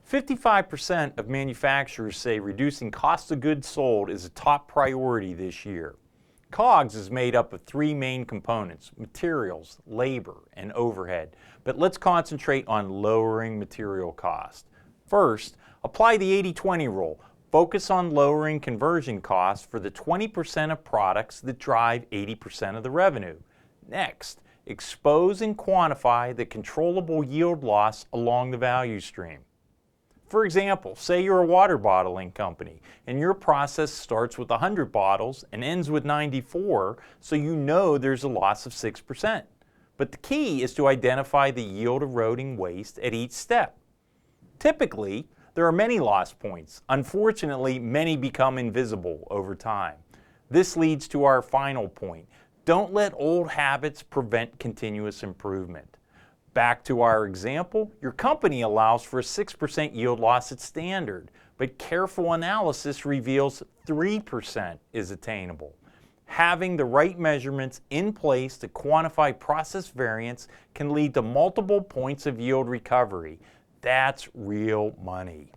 55% of manufacturers say reducing cost of goods sold is a top priority this year. COGS is made up of three main components: materials, labor, and overhead. But let's concentrate on lowering material cost. First, apply the 80-20 rule. Focus on lowering conversion costs for the 20% of products that drive 80% of the revenue. Next, expose and quantify the controllable yield loss along the value stream. For example, say you're a water bottling company and your process starts with 100 bottles and ends with 94, so you know there's a loss of 6%. But the key is to identify the yield eroding waste at each step. Typically, there are many loss points. Unfortunately, many become invisible over time. This leads to our final point. Don't let old habits prevent continuous improvement. Back to our example, your company allows for a 6% yield loss at standard, but careful analysis reveals 3% is attainable. Having the right measurements in place to quantify process variance can lead to multiple points of yield recovery. That's real money.